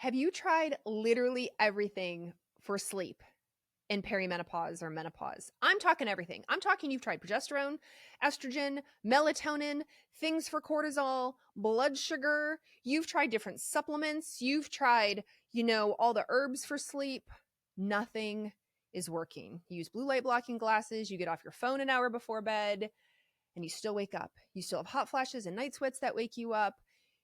Have you tried literally everything for sleep in perimenopause or menopause? I'm talking everything. I'm talking you've tried progesterone, estrogen, melatonin, things for cortisol, blood sugar. You've tried different supplements. You've tried, all the herbs for sleep. Nothing is working. You use blue light blocking glasses. You get off your phone an hour before bed and you still wake up. You still have hot flashes and night sweats that wake you up.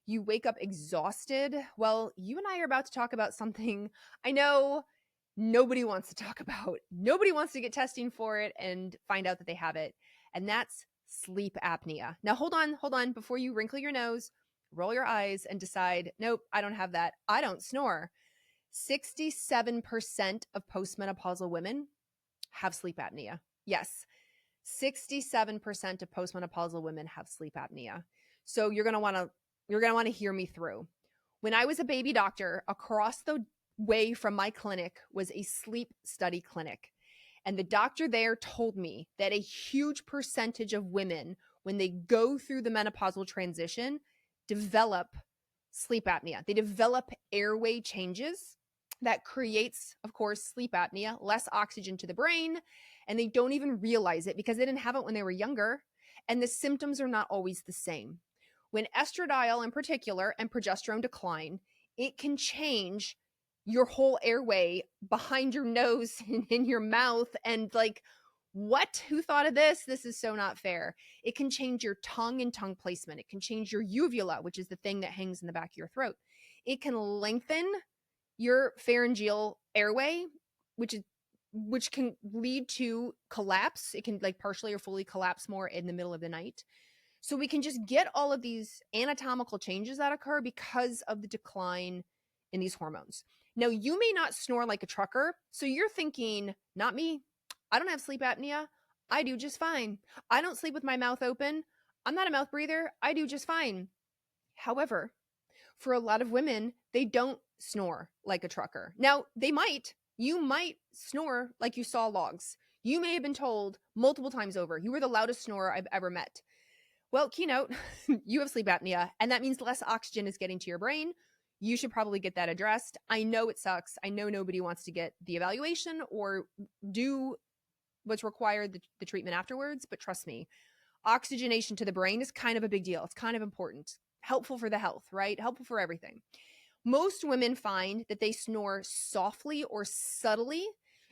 You wake up exhausted. Well, you and I are about to talk about something I know nobody wants to talk about. Nobody wants to get testing for it and find out that they have it. And that's sleep apnea. Now, hold on. Before you wrinkle your nose, roll your eyes, and decide, nope, I don't have that. I don't snore. 67% of postmenopausal women have sleep apnea. Yes, 67% of postmenopausal women have sleep apnea. So you're going to want to hear me through. When I was a baby doctor, across the way from my clinic was a sleep study clinic. And the doctor there told me that a huge percentage of women, when they go through the menopausal transition, develop sleep apnea. They develop airway changes that creates, of course, sleep apnea, less oxygen to the brain, and they don't even realize it because they didn't have it when they were younger, and the symptoms are not always the same. When estradiol in particular and progesterone decline, it can change your whole airway behind your nose and in your mouth, and like, what? Who thought of this? This is so not fair. It can change your tongue and tongue placement. It can change your uvula, which is the thing that hangs in the back of your throat. It can lengthen your pharyngeal airway, which can lead to collapse. It can like partially or fully collapse more in the middle of the night. So we can just get all of these anatomical changes that occur because of the decline in these hormones. Now, you may not snore like a trucker, so you're thinking, not me. I don't have sleep apnea. I do just fine. I don't sleep with my mouth open. I'm not a mouth breather. I do just fine. However, for a lot of women, they don't snore like a trucker. Now, you might snore like you saw logs. You may have been told multiple times over, you were the loudest snorer I've ever met. Well, keynote, you have sleep apnea, and that means less oxygen is getting to your brain. You should probably get that addressed. I know it sucks. I know nobody wants to get the evaluation or do what's required, the treatment afterwards, but trust me, oxygenation to the brain is kind of a big deal. It's kind of important. Helpful for the health, right? Helpful for everything. Most women find that they snore softly or subtly.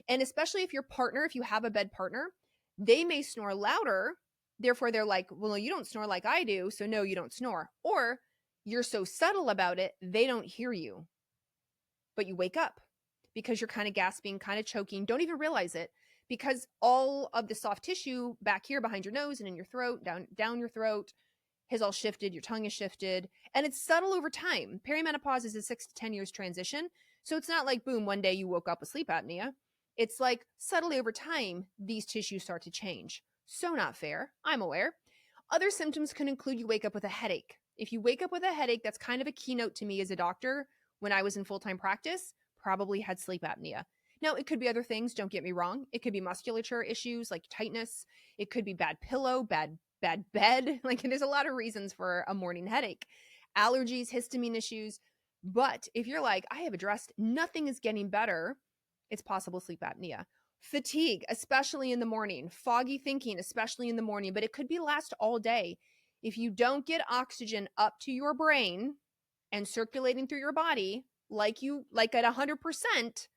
And especially if you have a bed partner, they may snore louder. Therefore, they're like, well, you don't snore like I do. So no, you don't snore. Or you're so subtle about it, they don't hear you. But you wake up because you're kind of gasping, kind of choking, don't even realize it because all of the soft tissue back here behind your nose and in your throat, down your throat, has all shifted, your tongue is shifted, and it's subtle over time. Perimenopause is a 6 to 10 years transition. So it's not like, boom, one day you woke up with sleep apnea. It's like subtly over time, these tissues start to change. So not fair. I'm aware. Other symptoms can include you wake up with a headache. If you wake up with a headache, that's kind of a keynote to me as a doctor when I was in full-time practice, probably had sleep apnea. Now, it could be other things, don't get me wrong. It could be musculature issues like tightness. It could be bad pillow, bad bed. Like there's a lot of reasons for a morning headache. Allergies, histamine issues. But if you're like, I have addressed, nothing is getting better, it's possible sleep apnea. Fatigue, especially in the morning. Foggy thinking, especially in the morning, but it could be last all day. If you don't get oxygen up to your brain and circulating through your body like at 100%,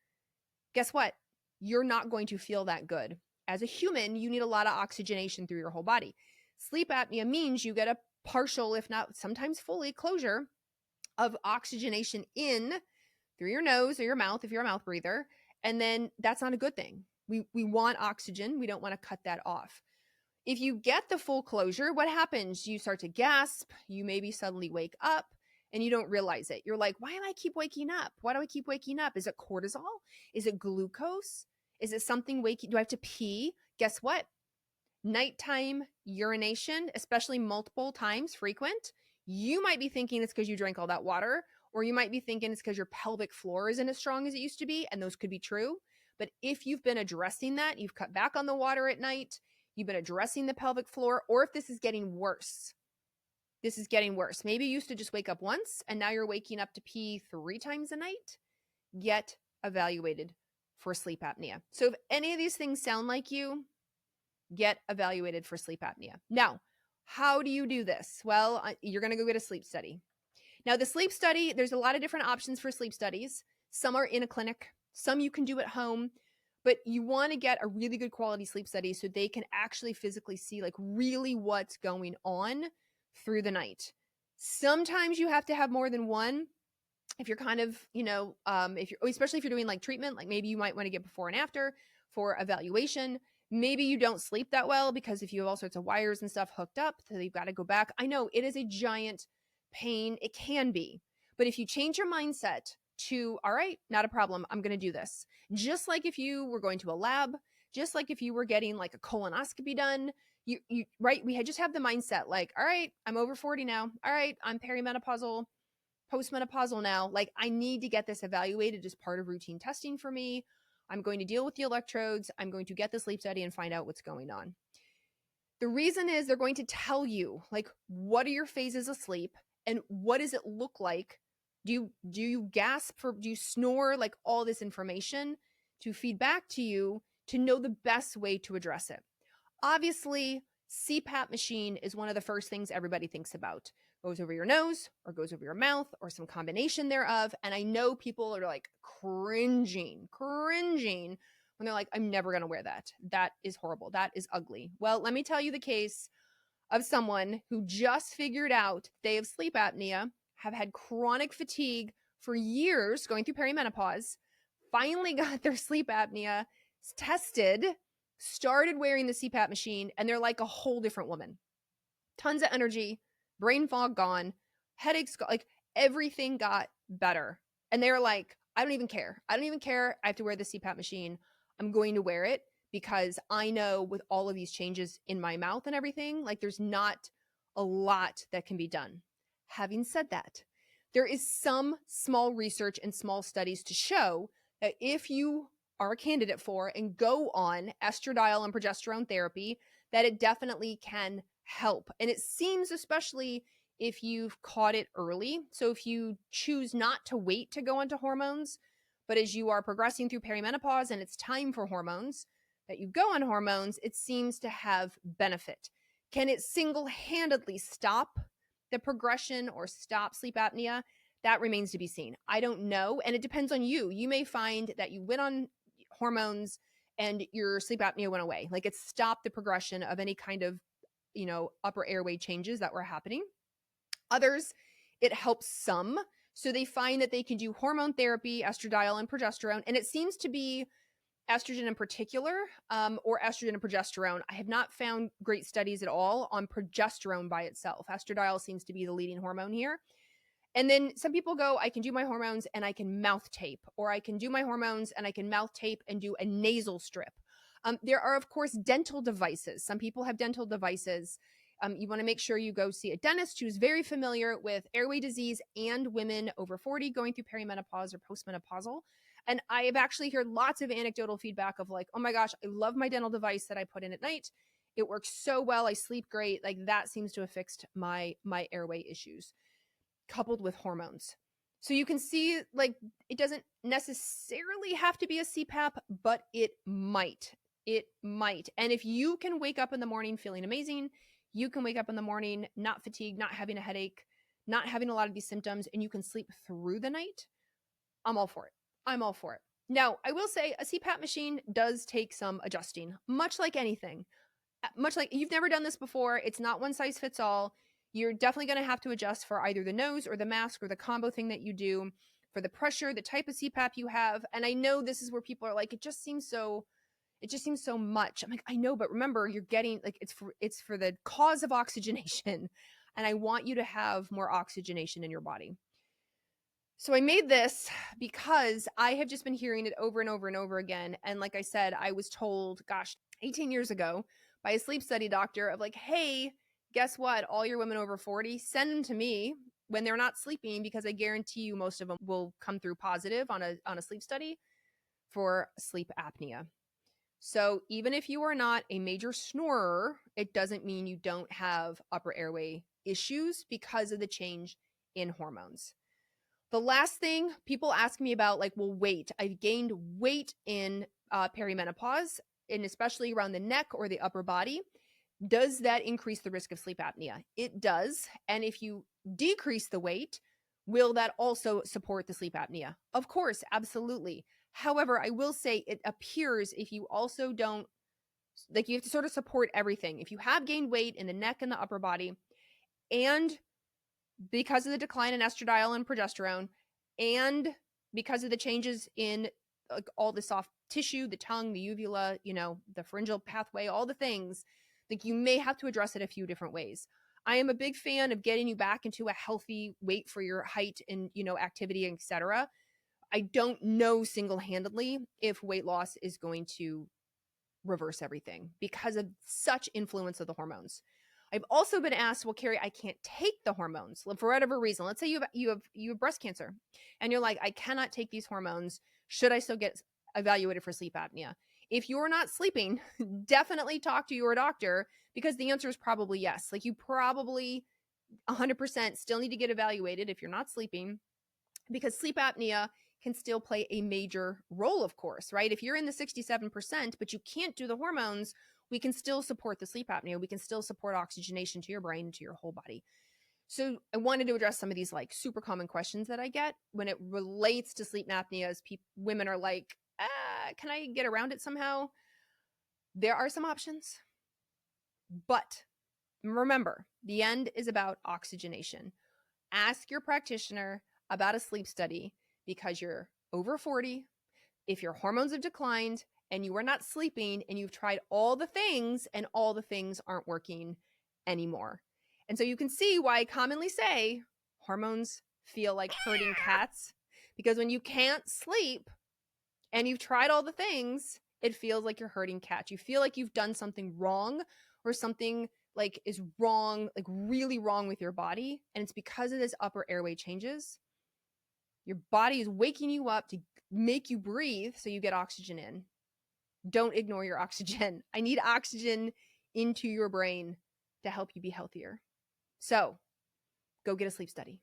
guess what? You're not going to feel that good. As a human, you need a lot of oxygenation through your whole body. Sleep apnea means you get a partial, if not sometimes fully, closure of oxygenation in through your nose or your mouth if you're a mouth breather. And then that's not a good thing. We want oxygen. We don't want to cut that off. If you get the full closure, what happens? You start to gasp. You maybe suddenly wake up and you don't realize it. You're like, why do I keep waking up? Why do I keep waking up? Is it cortisol? Is it glucose? Is it something waking? Do I have to pee? Guess what? Nighttime urination, especially multiple times frequent, you might be thinking it's because you drank all that water, or you might be thinking it's because your pelvic floor isn't as strong as it used to be, and those could be true. But if you've been addressing that, you've cut back on the water at night, you've been addressing the pelvic floor, or if this is getting worse, this is getting worse. Maybe you used to just wake up once and now you're waking up to pee 3 times a night. Get evaluated for sleep apnea. So if any of these things sound like you, get evaluated for sleep apnea. Now, how do you do this? Well, you're going to go get a sleep study. Now, the sleep study, there's a lot of different options for sleep studies. Some are in a clinic, some you can do at home, but you want to get a really good quality sleep study so they can actually physically see like really what's going on through the night. Sometimes you have to have more than one. If you're kind of, if you're, especially if you're doing like treatment, like maybe you might want to get before and after for evaluation. Maybe you don't sleep that well because if you have all sorts of wires and stuff hooked up, so you've got to go back. I know it is a giant pain. It can be. But if you change your mindset to, all right, not a problem, I'm going to do this. Just like if you were going to a lab, just like if you were getting like a colonoscopy done, you right? We had just have the mindset like, all right, I'm over 40 now. All right, I'm perimenopausal, postmenopausal now. Like I need to get this evaluated as part of routine testing for me. I'm going to deal with the electrodes. I'm going to get the sleep study and find out what's going on. The reason is they're going to tell you like, what are your phases of sleep and what does it look like? Do you gasp for, do you snore? Like all this information to feed back to you to know the best way to address it. Obviously, CPAP machine is one of the first things everybody thinks about. Goes over your nose or goes over your mouth or some combination thereof. And I know people are like cringing when they're like, I'm never going to wear that. That is horrible. That is ugly. Well, let me tell you the case of someone who just figured out they have sleep apnea, have had chronic fatigue for years going through perimenopause, finally got their sleep apnea tested, started wearing the CPAP machine, and they're like a whole different woman. Tons of energy, brain fog gone, headaches, like everything got better. And they're like, I don't even care. I don't even care. I have to wear the CPAP machine. I'm going to wear it because I know with all of these changes in my mouth and everything, like there's not a lot that can be done. Having said that, there is some small research and small studies to show that if you are a candidate for and go on estradiol and progesterone therapy, that it definitely can help. And it seems, especially if you've caught it early. So if you choose not to wait to go onto hormones, but as you are progressing through perimenopause and it's time for hormones, that you go on hormones, it seems to have benefit. Can it single-handedly stop the progression or stop sleep apnea? That remains to be seen. I don't know. And it depends on you. You may find that you went on hormones and your sleep apnea went away. Like it stopped the progression of any kind of, upper airway changes that were happening. Others, it helps some. So they find that they can do hormone therapy, estradiol and progesterone. And it seems to be estrogen in particular, or estrogen and progesterone. I have not found great studies at all on progesterone by itself. Estradiol seems to be the leading hormone here. And then some people go, I can do my hormones and I can mouth tape, or I can do my hormones and I can mouth tape and do a nasal strip. There are, of course, dental devices. Some people have dental devices. You want to make sure you go see a dentist who's very familiar with airway disease and women over 40 going through perimenopause or postmenopausal. And I have actually heard lots of anecdotal feedback of like, oh my gosh, I love my dental device that I put in at night. It works so well. I sleep great. Like that seems to have fixed my airway issues, coupled with hormones. So you can see like it doesn't necessarily have to be a CPAP, but it might. It might. And if you can wake up in the morning feeling amazing, you can wake up in the morning not fatigued, not having a headache, not having a lot of these symptoms, and you can sleep through the night, I'm all for it. I'm all for it. Now, I will say a CPAP machine does take some adjusting, much like anything. Much like you've never done this before, it's not one size fits all. You're definitely going to have to adjust for either the nose or the mask or the combo thing that you do, for the pressure, the type of CPAP you have. And I know this is where people are like, it just seems so much. I'm like, I know, but remember, you're getting like it's for the cause of oxygenation, and I want you to have more oxygenation in your body. So I made this because I have just been hearing it over and over and over again. And like I said, I was told, gosh, 18 years ago by a sleep study doctor of like, hey, guess what? All your women over 40, send them to me when they're not sleeping, because I guarantee you most of them will come through positive on a sleep study for sleep apnea. So even if you are not a major snorer, it doesn't mean you don't have upper airway issues because of the change in hormones. The last thing people ask me about, like, well, weight. I've gained weight in perimenopause, and especially around the neck or the upper body. Does that increase the risk of sleep apnea? It does. And if you decrease the weight, will that also support the sleep apnea? Of course, absolutely. However, I will say it appears if you also don't, like, you have to sort of support everything. If you have gained weight in the neck and the upper body, and because of the decline in estradiol and progesterone, and because of the changes in like all the soft tissue, the tongue, the uvula, the pharyngeal pathway, all the things, like, you may have to address it a few different ways. I am a big fan of getting you back into a healthy weight for your height and, activity, etc. I don't know single-handedly if weight loss is going to reverse everything because of such influence of the hormones. I've also been asked, well, Carrie, I can't take the hormones for whatever reason. Let's say you have breast cancer and you're like, I cannot take these hormones. Should I still get evaluated for sleep apnea? If you're not sleeping, definitely talk to your doctor, because the answer is probably yes. Like, you probably 100% still need to get evaluated if you're not sleeping, because sleep apnea can still play a major role, of course, right? If you're in the 67%, but you can't do the hormones, we can still support the sleep apnea. We can still support oxygenation to your brain and to your whole body. So I wanted to address some of these like super common questions that I get when it relates to sleep apnea, as women are like, can I get around it somehow? There are some options, but remember, the end is about oxygenation. Ask your practitioner about a sleep study, because you're over 40. If your hormones have declined and you are not sleeping and you've tried all the things and all the things aren't working anymore. And so you can see why I commonly say hormones feel like herding cats, because when you can't sleep and you've tried all the things, it feels like you're herding cats. You feel like you've done something wrong, or something like is wrong, like really wrong with your body. And it's because of this upper airway changes. Your body is waking you up to make you breathe so you get oxygen in. Don't ignore your oxygen. I need oxygen into your brain to help you be healthier. So go get a sleep study.